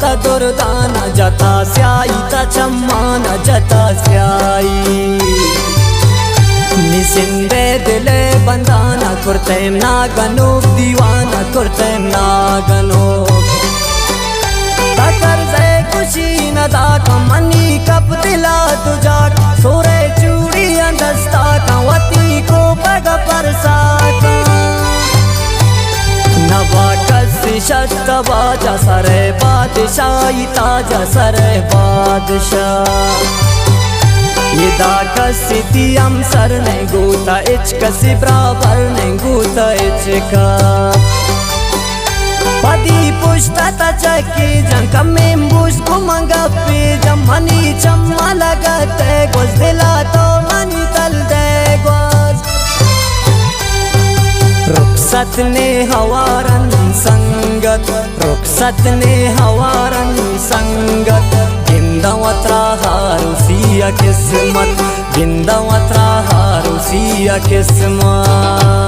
ta durdana jata syai ta chammana jata syai nisinde dile bandana kurtem nagano diwana kurtem nagano takar ze kushi nada kamani kap dila tuja sore chudi andasta kawati ko paga parsaka नवाकसी शतबाजा सरे बादशाही ताजा सरे बादशाह ये दाकसी तियम sir ने गुता इचकसी बराबर ने गुता इचका पदी Pushta तचकी junk में बुश कुमंगा पे जमनी चम्मा लगते गोस दिला तो मनी तल दे गोस रुखसत ने हवारन संगत रुखसत ने हवारन संगत गिंदवत्रा हारुसिया किस्मत गिंदवत्रा हारुसिया किस्मत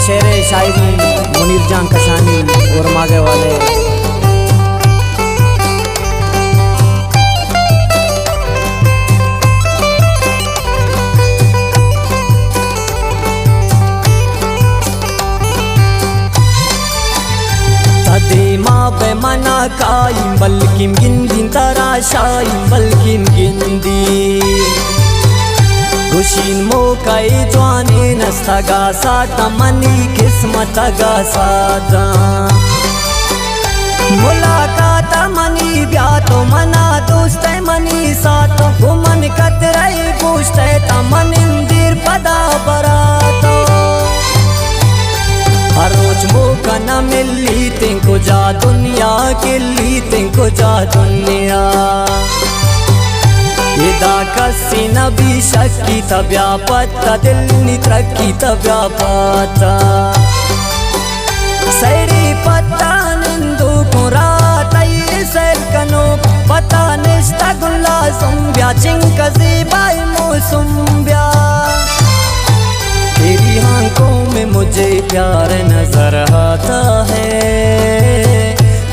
शेर शायरी मुनीर जान कशानी और मागे वाले तदेमा बे मना काई बल्किम गिंदी तराशाई बल्किम गिंदी गुशीन मोकाई जवानी नस्तगा साता मनी किस्मत गा साता मुलाकात मनी ब्यातो मना दोस्त मनी सातो गुमन कतराई पूछते तमन इंदिर पदा बरातो हर रोज मौका न मिली तिनको जा दुनिया किल्ली तिनको जा दुनिया ये दाकसी नबी शक्की तब्या पत्ता दिल नी त्रक्की तब्या पत्ता सैरी पत्ता निंदु कुराता ये सैर कनो पता निष्ठा गुल्ला सुम्ब्या चिंकजी बाई मौसुम्ब्या तेरी आंखों में मुझे प्यार नजर आता है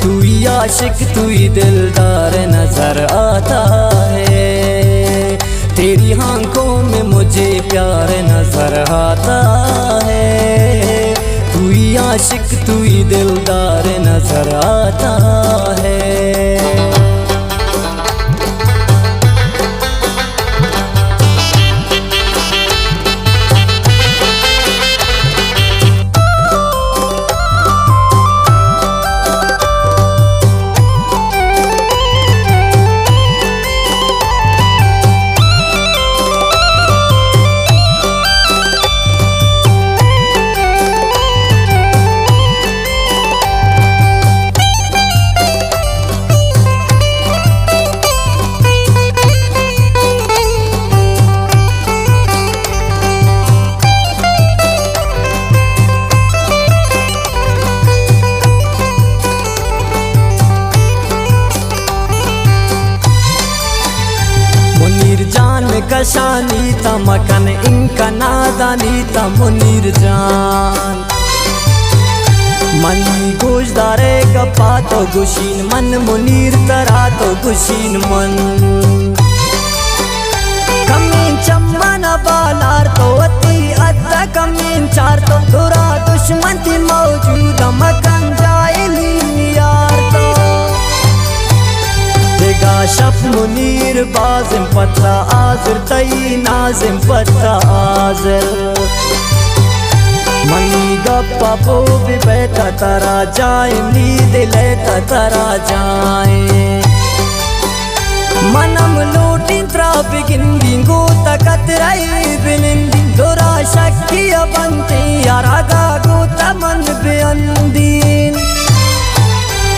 तू ही आशिक तू ही दिलदार नजर आता है तेरी आंखों में मुझे प्यार नजर आता है तू ही आशिक तू ही दिलदार नजर आता है कशानी तमकन इनका नादानी मुनीर जान मनी गोशदारे गप्पा तो गुशीन मन मुनीर तरा तो गुशीन मन कमीन चम्मन बालार तो अति अद्दा कमीन चार तो दुरा दुश्मन थी मौजूद मकन जाइली यार तो शफ मुनीर बाजिम पत्रा आजिर तई नाजिम पत्रा आजिर मनी गप्पा पो भी बैठा तरा जाए नींद लेता तरा जाए मनम लूटी त्रापिगिंदी गोता कतराई बिनिंदी दोरा शक्किया बनते यारागा गोता मन बेअंदीन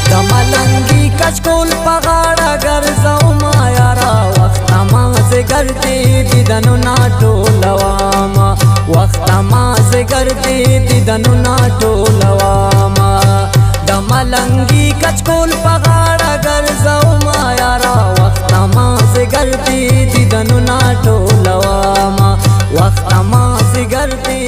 कमलंगी कशकोल पगाड़ा गर्ज दिदनु ना टोलवामा वक्त माज़िगर दे दिदनु ना टोलवामा दमलंगी कचकोल पगाड़ा गर ज़ौमा यारा वक्त माज़िगर दे दिदनु ना टोलवामा वक्त माज़िगर दे